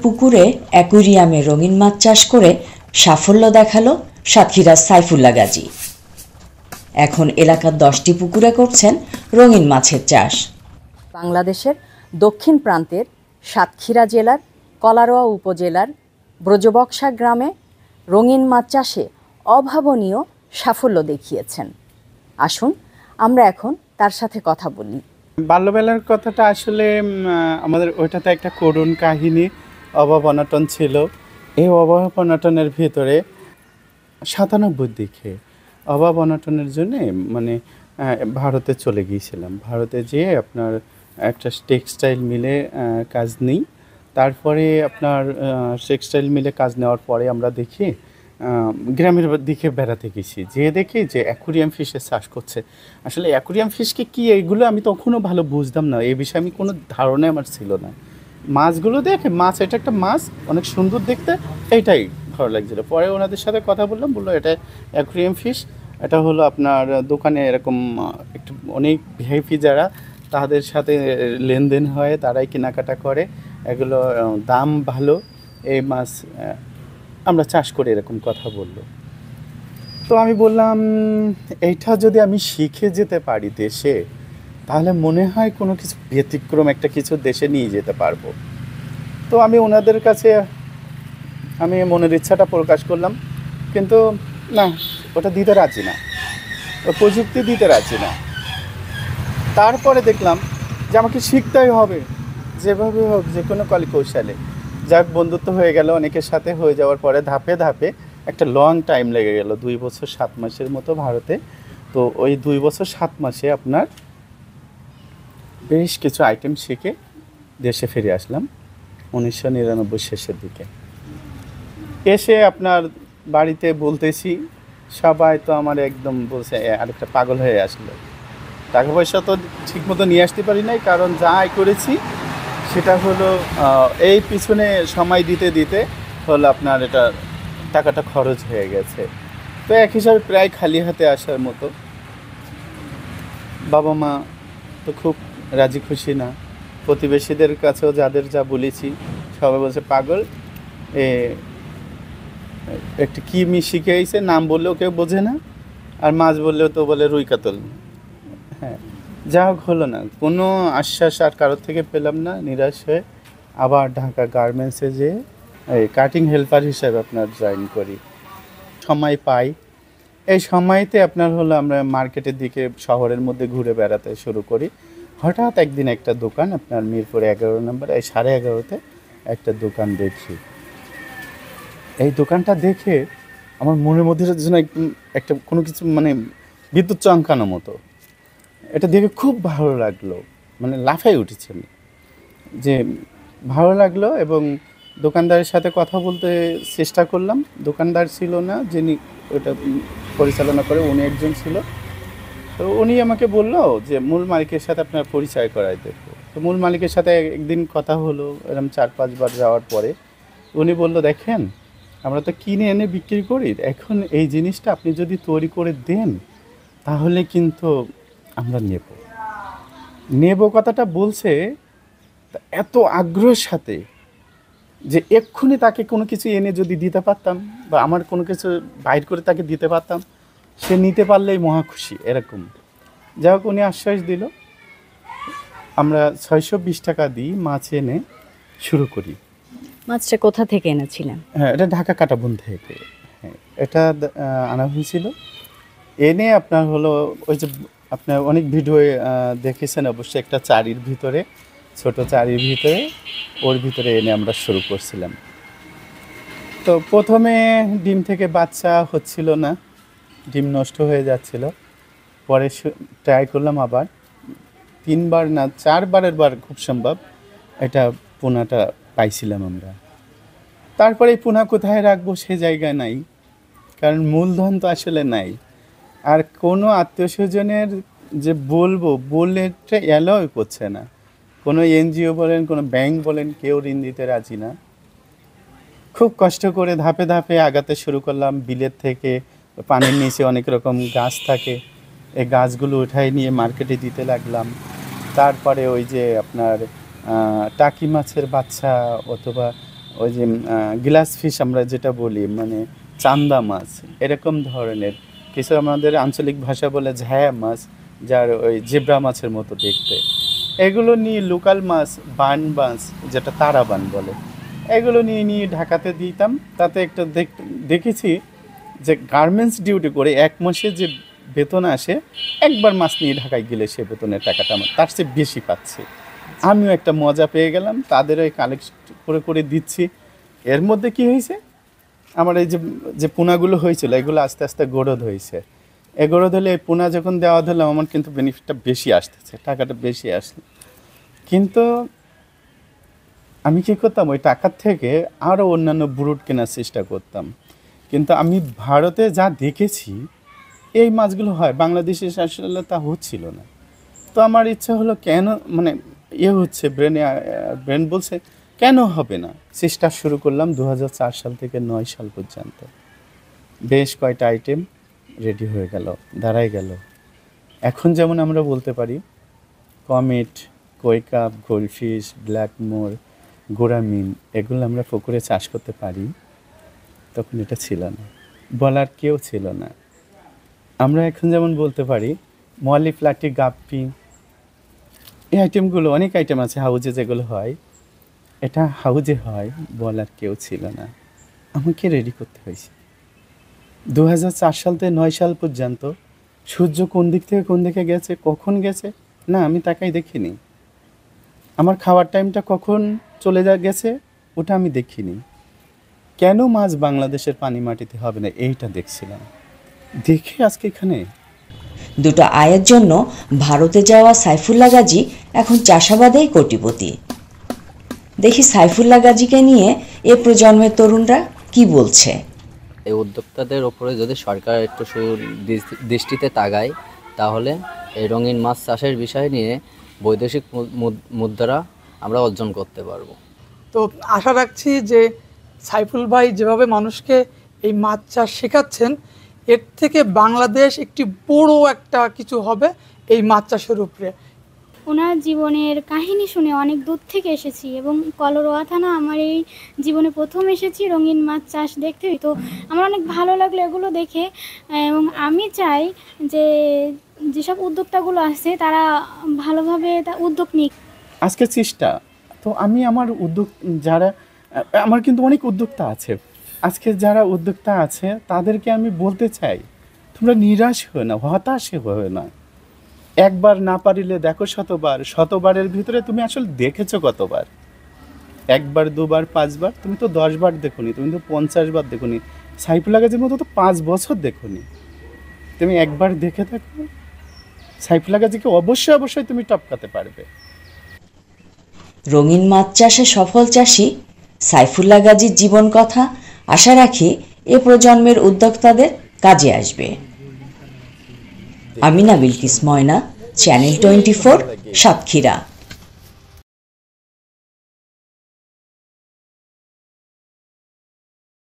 পুকুরে অ্যাকুরিয়ামে রঙিন মাছ চাষ করে সাফল্য দেখালো সাতক্ষীরার সাইফুল্লাহ গাজী। এখন এলাকার 10টি পুকুরে করছেন রঙিন মাছের চাষ। বাংলাদেশের দক্ষিণ প্রান্তের সাতক্ষীরা জেলার কলারোয়া উপজেলার ব্রজবক্সা গ্রামে রঙিন মাছ চাষে অভাবনীয় সাফল্য দেখিয়েছেন। আসুন আমরা এখন তার সাথে কথা বলি। বাল্যবেলার কথাটা আসলে আমাদের ওইটাতে একটা করুণ কাহিনী, অভাব অনটন ছিল। এই অভাব অনটনের ভিতরে 97 দিকে অভাব অনটনের জন্যে মানে ভারতে চলে গিয়েছিলাম। ভারতে যেয়ে আপনার একটা টেক্সটাইল মিলে কাজ নিই। তারপরে আপনার টেক্সটাইল মিলে কাজ নেওয়ার পরে আমরা দেখি গ্রামের দিকে বেড়াতে গেছি, যেয়ে দেখি যে অ্যাকুরিয়াম ফিশের চাষ করছে। আসলে অ্যাকুরিয়াম ফিশকে কী এইগুলো আমি তখনও ভালো বুঝতাম না, এই বিষয়ে আমি কোনো ধারণা আমার ছিল না। মাছগুলো দেখে মাছ, এটা একটা মাছ, অনেক সুন্দর দেখতে, এইটাই ভালো লাগছিলো। পরে ওনাদের সাথে কথা বললাম, বললো এটা অ্যাকুরিয়াম ফিশ, এটা হলো আপনার দোকানে এরকম একটু অনেক ভিআইপি যারা তাদের সাথে লেনদেন হয়, তারাই কেনাকাটা করে, এগুলো দাম ভালো, এই মাছ আমরা চাষ করে, এরকম কথা বললো। তো আমি বললাম এইটা যদি আমি শিখে যেতে পারি দেশে, তাহলে মনে হয় কোনো কিছু ব্যতিক্রম একটা কিছু দেশে নিয়ে যেতে পারবো। তো আমি ওনাদের কাছে আমি মনের ইচ্ছাটা প্রকাশ করলাম, কিন্তু না, ওটা দিতে রাজি না, ও প্রযুক্তি দিতে রাজি না। তারপরে দেখলাম যে আমাকে শিখতেই হবে, যেভাবে হোক, যে কোনো কলি কৌশলে। যাক, বন্ধুত্ব হয়ে গেল অনেকের সাথে, হয়ে যাওয়ার পরে ধাপে ধাপে একটা লং টাইম লেগে গেল, 2 বছর 7 মাসের মতো ভারতে। তো ওই 2 বছর 7 মাসে আপনার বেশ কিছু আইটেম শিখে দেশে ফিরে আসলাম 1999 শেষের দিকে। এসে আপনার বাড়িতে বলতেছি, সবাই তো আমার একদম বলছে আরেকটা পাগল হয়ে আসলো। টাকা পয়সা তো ঠিকমতো নিয়ে আসতে পারি নাই, কারণ যা আয় করেছি সেটা হলো এই পিছনে সময় দিতে দিতে হলো আপনার এটা টাকাটা খরচ হয়ে গেছে। তো এক হিসাবে প্রায় খালি হাতে আসার মতো। বাবা মা তো খুব রাজি খুশি না, প্রতিবেশীদের কাছেও যাদের যা বলেছি সবাই বলছে পাগল, একটা কী শিখে আইছে, নাম বললেও কেউ বোঝে না, আর মাছ বললেও তো বলে রুই কাতল। হ্যাঁ, যা হোক হলো না, কোনো আশ্বাস আর কারোর থেকে পেলাম না। নিরাশ হয়ে আবার ঢাকা গার্মেন্টসে যেয়ে এই কাটিং হেল্পার হিসাবে আপনার জয়েন করি। সময় পাই, এই সময়তে আপনার হলো আমরা মার্কেটের দিকে শহরের মধ্যে ঘুরে বেড়াতে শুরু করি। হঠাৎ একদিন একটা দোকান আপনার মিরপুর 11 নম্বর, এই 11:30-তে একটা দোকান দেখি। এই দোকানটা দেখে আমার মনের মধ্যে যেন একটা কোনো কিছু মানে বিদ্যুৎ চমকানো মতো, এটা দেখে খুব ভালো লাগলো, মানে লাফাই উঠেছে আমি, যে ভালো লাগলো। এবং দোকানদারের সাথে কথা বলতে চেষ্টা করলাম। দোকানদার ছিল না যিনি ওটা পরিচালনা করে, উনি একজন ছিল। তো উনি আমাকে বললো যে মূল মালিকের সাথে আপনার পরিচয় করাই দেবো। তো মূল মালিকের সাথে একদিন কথা হলো, এরকম 4-5 বার যাওয়ার পরে উনি বললো, দেখেন আমরা তো কিনে এনে বিক্রি করি, এখন এই জিনিসটা আপনি যদি তৈরি করে দেন তাহলে কিন্তু আমরা নেব কথাটা বলছে এত আগ্রহের সাথে যে এক্ষুনি তাকে কোনো কিছু এনে যদি দিতে পারতাম, বা আমার কোনো কিছু বাইর করে তাকে দিতে পারতাম, সে নিতে পারলেই মহা খুশি, এরকম। যাই হোক, উনি আশ্বাস দিল। আমরা 620 টাকা দিই মাছ এনে শুরু করি। মাছটা কোথা থেকে এনেছিলেন? হ্যাঁ, এটা ঢাকা কাটাবন থেকে। হ্যাঁ, এটা আনা হয়েছিল। এনে আপনার হলো ওই যে আপনার অনেক ভিডিও দেখেছেন অবশ্যই, একটা চারির ভিতরে, ছোট চারির ভিতরে, ওর ভিতরে এনে আমরা শুরু করছিলাম। তো প্রথমে ডিম থেকে বাচ্চা হচ্ছিল না, ডিম নষ্ট হয়ে যাচ্ছিল। পরে ট্রাই করলাম আবার 3 বার না 4 বারের বার খুব সম্ভব এটা পোনাটা পাইছিলাম আমরা। তারপরে এই পোনা কোথায় রাখবো সে জায়গায় নাই, কারণ মূলধন তো আসলে নাই। আর কোনো আত্মীয় স্বজনের যে বলবো বললে এলাও করছে না, কোনো এনজিও বলেন, কোনো ব্যাংক বলেন, কেউ ঋণ দিতে রাজি না। খুব কষ্ট করে ধাপে ধাপে আগাতে শুরু করলাম। বিলের থেকে পানির নিচে অনেক রকম গাছ থাকে, এই গাছগুলো উঠাই নিয়ে মার্কেটে দিতে লাগলাম। তারপরে ওই যে আপনার টাকি মাছের বাচ্চা অথবা ওই যে গ্লাস ফিশ আমরা যেটা বলি, মানে চান্দা মাছ, এরকম ধরনের কিছু আমাদের আঞ্চলিক ভাষা বলে ঝায়া মাছ, যার ওই জেব্রা মাছের মতো দেখতে, এগুলো নিয়ে লোকাল মাছ, বান মাছ যেটা তারাবান বলে, এগুলো নিয়ে নিয়ে ঢাকাতে দিতাম। তাতে একটা দেখেছি যে গার্মেন্টস ডিউটি করে 1 মাসে যে বেতন আসে, একবার মাছ নিয়ে ঢাকায় গেলে সে বেতনের টাকাটা আমার তার চেয়ে বেশি পাচ্ছে। আমিও একটা মজা পেয়ে গেলাম, তাদেরও কালেক্ট করে করে দিচ্ছি। এর মধ্যে কি হয়েছে, আমার এই যে পোনাগুলো হয়েছিল এগুলো আস্তে আস্তে গড়দ হয়েছে। এ গড়দ হলে এই পোনা যখন দেওয়া দিলাম আমার কিন্তু বেনিফিটটা বেশি আসতেছে, টাকাটা বেশি আসলো। কিন্তু আমি কী করতাম, ওই টাকার থেকে আরও অন্যান্য ব্রুড কেনার চেষ্টা করতাম। কিন্তু আমি ভারতে যা দেখেছি এই মাছগুলো হয়, বাংলাদেশে আসলে তা হচ্ছিল না। তো আমার ইচ্ছা হলো কেন, মানে হচ্ছে ব্রেন বলছে কেন হবে না। চেষ্টা শুরু করলাম 2004 সাল থেকে 9 সাল পর্যন্ত। বেশ কয়টা আইটেম রেডি হয়ে গেল, দাঁড়াই গেল। এখন যেমন আমরা বলতে পারি কমেট, কই কাপ, গোল্ডফিশ, ব্ল্যাকমোর, গোরামিন, এগুলো আমরা পুকুরে চাষ করতে পারি, তখন এটা ছিল না, বলার কেউ ছিল না। আমরা এখন যেমন বলতে পারি মলি, ফ্ল্যাটি, গাপ্পি, এই আইটেমগুলো, অনেক আইটেম আছে হাউজে যেগুলো হয়, এটা হাউজে হয়, বলার কেউ ছিল না, আমাকে রেডি করতে হয়েছে। 2004 সাল থেকে 9 সাল পর্যন্ত সূর্য কোন দিক থেকে কোন দিকে গেছে, কখন গেছে না আমি তাকাই দেখিনি। আমার খাওয়ার টাইমটা কখন চলে গেছে ওটা আমি দেখিনি। কেন মাছ বাংলাদেশের পানি মাটিতে হবে না এইটা দেখছিলাম, দেখে আজকে এখানে। দুটো আয়ের জন্য ভারতে যাওয়া সাইফুল্লাহ গাজী এখন চাষাবাদেই কোটিপতি। দেখি সাইফুল্লাহ গাজীকে নিয়ে এ প্রজন্মের তরুণরা কি বলছে। এই উদ্যোক্তাদের ওপরে যদি সরকার একটু দৃষ্টিতে তাকায়, তাহলে এই রঙিন মাছ চাষের বিষয় নিয়ে বৈদেশিক মুদ্রা আমরা অর্জন করতে পারবো। তো আশা রাখছি যে সাইফুল ভাই যেভাবে মানুষকে এই মাছ চাষ শেখাচ্ছেন, এর থেকে বাংলাদেশ একটি বড় একটা কিছু হবে এই মাছ চাষের উপরে। ওনার জীবনের কাহিনী শুনে অনেক দূর থেকে এসেছি এবং কলারোয়া থানা আমার এই জীবনে প্রথম এসেছি রঙিন মাছ চাষ দেখতে। তো আমার অনেক ভালো লাগলো এগুলো দেখে, এবং আমি চাই যে যেসব উদ্যোক্তাগুলো আছে তারা ভালোভাবে উদ্যোগ নিক। আজকে চেষ্টা তো আমি আমার যারা আমার কিন্তু অনেক উদ্যোক্তা আছে, আজকে যারা উদ্যোক্তা আছে তাদেরকে আমি বলতে চাই, তোমরা নিরাশ হয়ে না, হতাশে হয়ে না। একবার না পারিলে দেখো শতবার, শতবারের ভিতরে তুমি আসলে দেখেছো কতবার? 1 বার 2 বার 5 বার, তুমি তো 10 বার দেখোনি, তুমি তো 50 বার দেখোনি। সাইফুল্লাহ গাজীর মতো তো 5 বছর দেখোনি। তুমি একবার দেখে থাকো, সাইফুল্লাহ গাজীকে অবশ্যই তুমি টপকাতে পারবে। রঙিন মাছ চাষে সফল চাষি সাইফুল্লাহ গাজীর জীবন কথা আশা রাখি এ প্রজন্মের উদ্যোক্তাদের কাজে আসবে। আমিনা বিলকিস ময়না, চ্যানেল 24, সাতক্ষীরা।